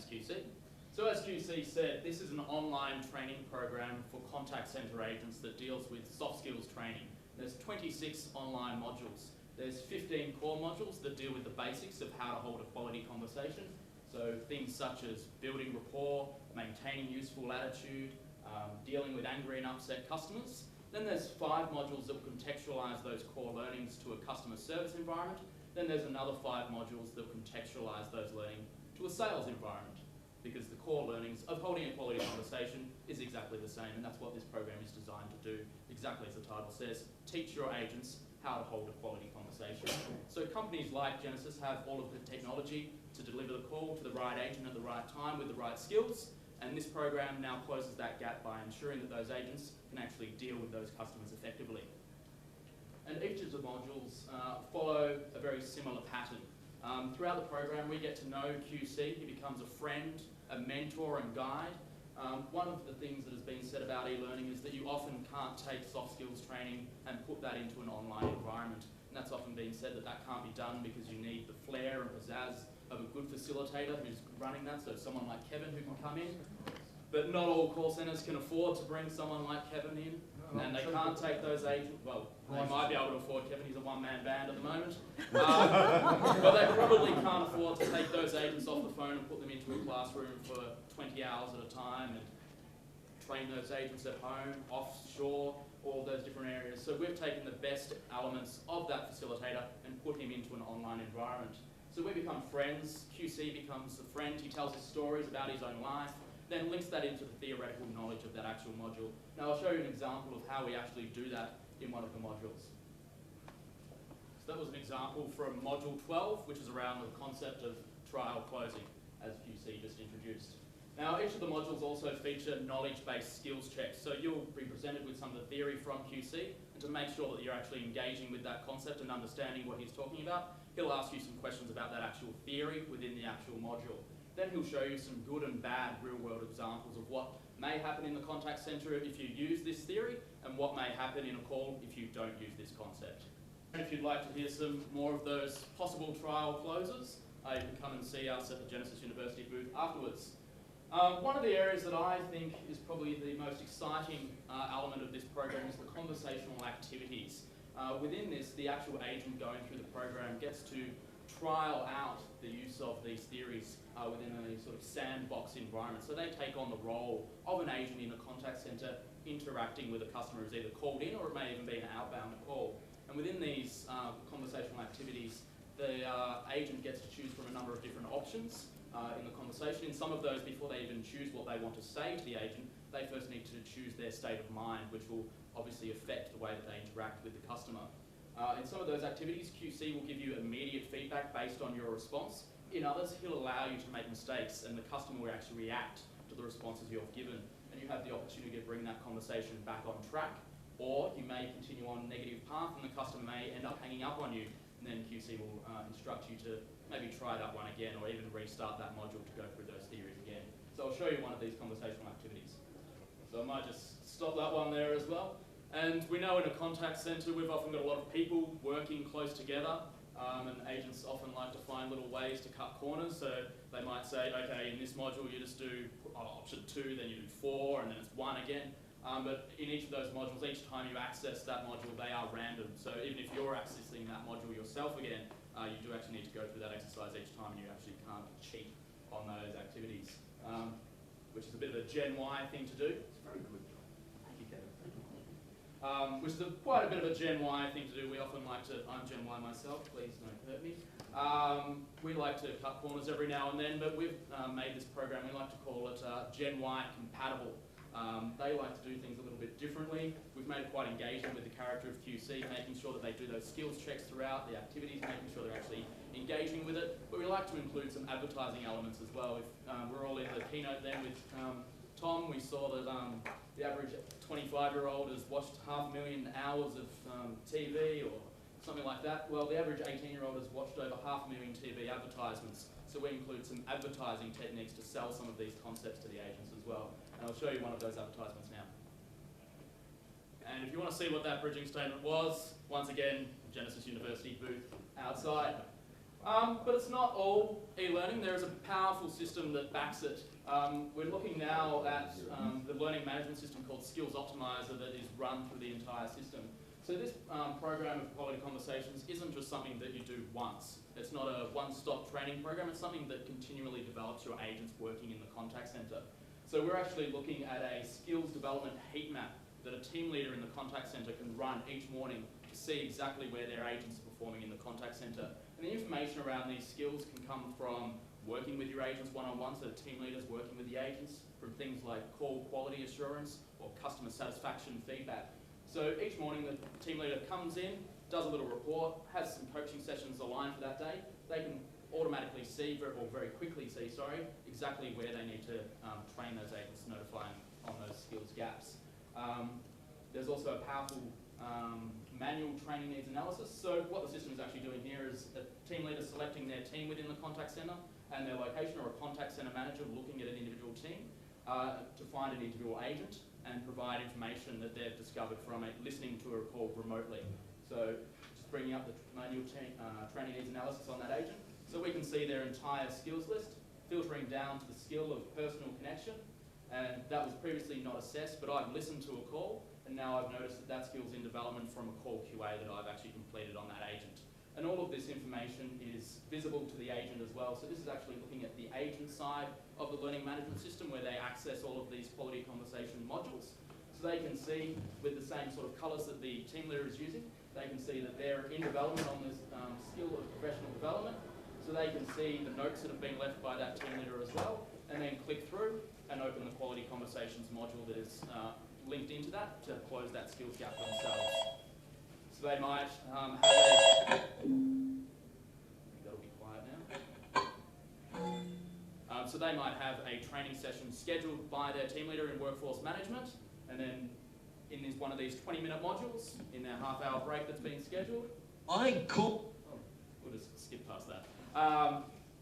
Thanks, QC. So as QC said, this is an online training program for contact center agents that deals with soft skills training. There's 26 online modules. There's 15 core modules that deal with the basics of how to hold a quality conversation. So things such as building rapport, maintaining useful attitude, dealing with angry and upset customers. Then there's 5 modules that contextualize those core learnings to a customer service environment. Then there's another 5 modules that contextualize those learning to a sales environment, because the core learnings of holding a quality conversation is exactly the same, and that's what this program is designed to do, exactly as the title says, teach your agents how to hold a quality conversation. So companies like Genesys have all of the technology to deliver the call to the right agent at the right time with the right skills, and this program now closes that gap by ensuring that those agents can actually deal with those customers effectively. And each of the modules follow a very similar pattern. Throughout the program, we get to know QC. He becomes a friend, a mentor and guide. One of the things that has been said about e-learning is that you often can't take soft skills training and put that into an online environment. And that's often been said that that can't be done because you need the flair and pizzazz of a good facilitator who's running that, so someone like Kevin who can come in. But not all call centres can afford to bring someone like Kevin in, and they can't take those agents. Well, they might be able to afford Kevin, he's a one-man band at the moment. But they probably can't afford to take those agents off the phone and put them into a classroom for 20 hours at a time and train those agents at home, offshore, all those different areas. So we've taken the best elements of that facilitator and put him into an online environment. So we become friends, QC becomes a friend, he tells us stories about his own life, then links that into the theoretical knowledge of that actual module. Now I'll show you an example of how we actually do that in one of the modules. So that was an example from module 12, which is around the concept of trial closing, as QC just introduced. Now each of the modules also feature knowledge-based skills checks. So you'll be presented with some of the theory from QC, and to make sure that you're actually engaging with that concept and understanding what he's talking about, he'll ask you some questions about that actual theory within the actual module. Then he'll show you some good and bad real-world examples of what may happen in the contact center if you use this theory, and what may happen in a call if you don't use this concept. And if you'd like to hear some more of those possible trial closes, you can come and see us at the Genesys University booth afterwards. One of the areas that I think is probably the most exciting element of this program is the conversational activities. Within this, the actual agent going through the program gets to trial out the use of these theories within a sort of sandbox environment. So they take on the role of an agent in a contact center interacting with a customer who's either called in or it may even be an outbound call. And within these conversational activities, the agent gets to choose from a number of different options in the conversation. In some of those, before they even choose what they want to say to the agent, they first need to choose their state of mind, which will obviously affect the way that they interact with the customer. In some of those activities, QC will give you immediate feedback based on your response. In others, he'll allow you to make mistakes and the customer will actually react to the responses you've given. And you have the opportunity to bring that conversation back on track, or you may continue on a negative path and the customer may end up hanging up on you. And then QC will instruct you to maybe try that one again or even restart that module to go through those theories again. So I'll show you one of these conversational activities. So I might just stop that one there as well. And we know in a contact center, we've often got a lot of people working close together, and agents often like to find little ways to cut corners. So they might say, okay, in this module you just do option 2, then you do 4, and then it's 1 again. But in each of those modules, each time you access that module, they are random. So even if you're accessing that module yourself again, you do actually need to go through that exercise each time, and you actually can't cheat on those activities, which is a bit of a Gen Y thing to do. It's very good. Thank you, Kevin. Which is quite a bit of a Gen Y thing to do. We often like to, I'm Gen Y myself, please don't hurt me. We like to cut corners every now and then, but we've made this program, we like to call it Gen Y compatible. They like to do things a little bit differently. We've made it quite engaging with the character of QC, making sure that they do those skills checks throughout the activities, making sure they're actually engaging with it. But we like to include some advertising elements as well. If we're all in the keynote then with Tom, we saw that the average 25-year-old has watched 500,000 hours of TV or something like that. Well, the average 18-year-old has watched over 500,000 TV advertisements. So we include some advertising techniques to sell some of these concepts to the agents as well. And I'll show you one of those advertisements now. And if you want to see what that bridging statement was, once again, Genesys University booth outside. But it's not all e-learning. There is a powerful system that backs it. We're looking now at the learning management system called Skills Optimizer that is run through the entire system. So this program of quality conversations isn't just something that you do once. It's not a one-stop training program. It's something that continually develops your agents working in the contact center. So we're actually looking at a skills development heat map that a team leader in the contact center can run each morning to see exactly where their agents are performing in the contact center. And the information around these skills can come from working with your agents one-on-one, so the team leaders working with the agents, from things like call quality assurance or customer satisfaction feedback. So each morning the team leader comes in, does a little report, has some coaching sessions aligned for that day. They can automatically see, or very quickly see, exactly where they need to train those agents, notifying on those skills gaps. There's also a powerful manual training needs analysis. So what the system is actually doing here is a team leader selecting their team within the contact center and their location, or a contact center manager looking at an individual team to find an individual agent and provide information that they've discovered from it, listening to a call remotely. So just bringing up the manual training needs analysis on that agent, so we can see their entire skills list, filtering down to the skill of personal connection. And that was previously not assessed, but I've listened to a call, and now I've noticed that that skill's in development from a call QA that I've actually completed on that agent. And all of this information is visible to the agent as well. So this is actually looking at the agent side of the learning management system, where they access all of these quality conversation modules. So they can see, with the same sort of colours that the team leader is using, they can see that they're in development on this skill of professional development. So they can see the notes that have been left by that team leader as well, and then click through and open the quality conversations module that is linked into that to close that skills gap themselves. So they might have a... That'll be quiet now. So they might have a training session scheduled by their team leader in workforce management, and then in one of these 20-minute modules, in their half-hour break that's been scheduled, we'll just skip past that.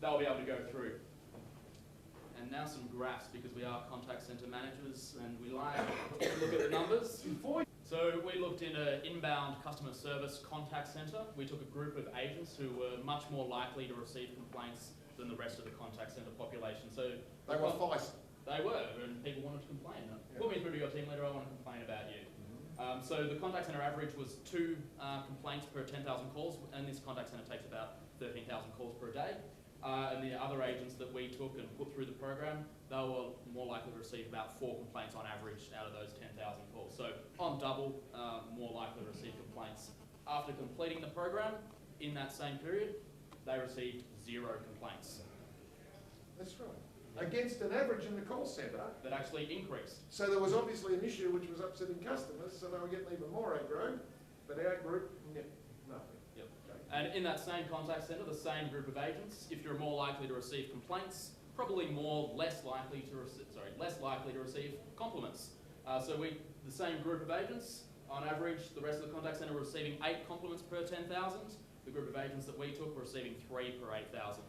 They'll be able to go through. And now some graphs, because we are contact center managers and we like to look at the numbers. So we looked in an inbound customer service contact center. We took a group of agents who were much more likely to receive complaints than the rest of the contact center population. So they were feisty. They were, and people wanted to complain. Put me through to your team leader, I want to complain about you. So the contact center average was 2 complaints per 10,000 calls, and this contact center takes about 13,000 calls per day. And the other agents that we took and put through the program, they were more likely to receive about 4 complaints on average out of those 10,000 calls. So on double, more likely to receive complaints. After completing the program, in that same period, they received 0 complaints. That's right. Against an average in the call centre that actually increased. So there was obviously an issue which was upsetting customers, so they were getting even more aggro, but our group, nothing. Yep. Okay. And in that same contact centre, the same group of agents, if you're more likely to receive complaints, probably less likely to receive compliments. So the same group of agents, on average, the rest of the contact centre were receiving 8 compliments per 10,000. The group of agents that we took were receiving 3 per 8,000.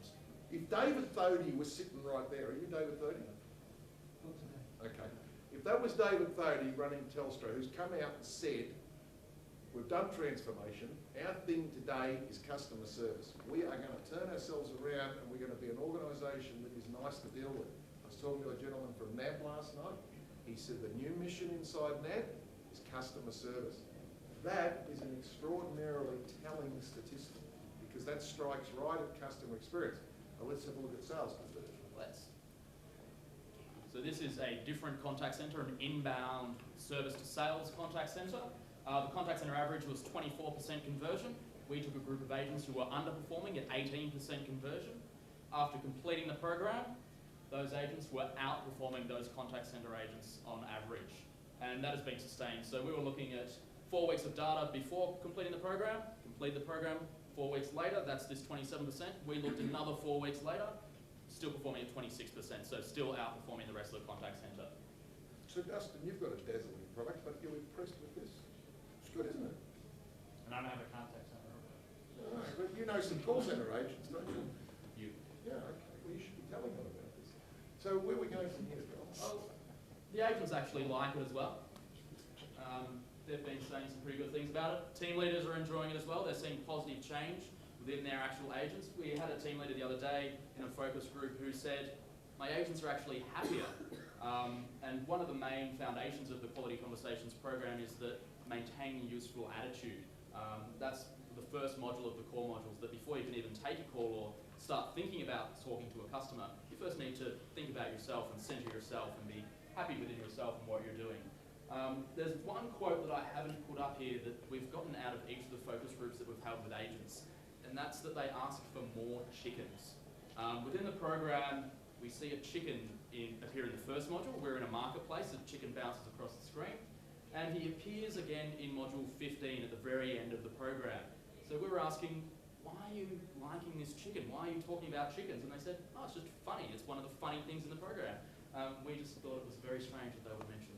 If David Thodey was sitting right there, are you David Thodey? Okay. If that was David Thodey running Telstra, who's come out and said, we've done transformation, our thing today is customer service. We are going to turn ourselves around and we're going to be an organisation that is nice to deal with. I was talking to a gentleman from NAB last night. He said the new mission inside NAB is customer service. That is an extraordinarily telling statistic, because that strikes right at customer experience. Now let's have a look at sales conversion. Let's. So this is a different contact center, an inbound service to sales contact center. The contact center average was 24% conversion. We took a group of agents who were underperforming at 18% conversion. After completing the program, those agents were outperforming those contact center agents on average. And that has been sustained. So we were looking at 4 weeks of data before completing the program, complete the program 4 weeks later, that's this 27%. We looked another 4 weeks later, still performing at 26%, so still outperforming the rest of the contact center. So Dustin, you've got a dazzling product, but you're impressed with this? It's good, isn't it? And I don't have a contact center. No, but you know some call center agents, don't you? You. Yeah, okay. Well, you should be telling them about this. So where are we going from here, Bill? Well, the agents actually like it as well. They've been saying some pretty good things about it. Team leaders are enjoying it as well. They're seeing positive change within their actual agents. We had a team leader the other day in a focus group who said, my agents are actually happier. And one of the main foundations of the Quality Conversations program is that maintaining a useful attitude. That's the first module of the core modules, that before you can even take a call or start thinking about talking to a customer, you first need to think about yourself and center yourself and be happy within yourself and what you're doing. There's one quote that I haven't put up here that we've gotten out of each of the focus groups that we've held with agents, and that's that they ask for more chickens. Within the program, we see a chicken appear in the first module. We're in a marketplace, a chicken bounces across the screen, and he appears again in module 15 at the very end of the program. So we were asking, why are you liking this chicken? Why are you talking about chickens? And they said, oh, it's just funny. It's one of the funny things in the program. We just thought it was very strange that they would mention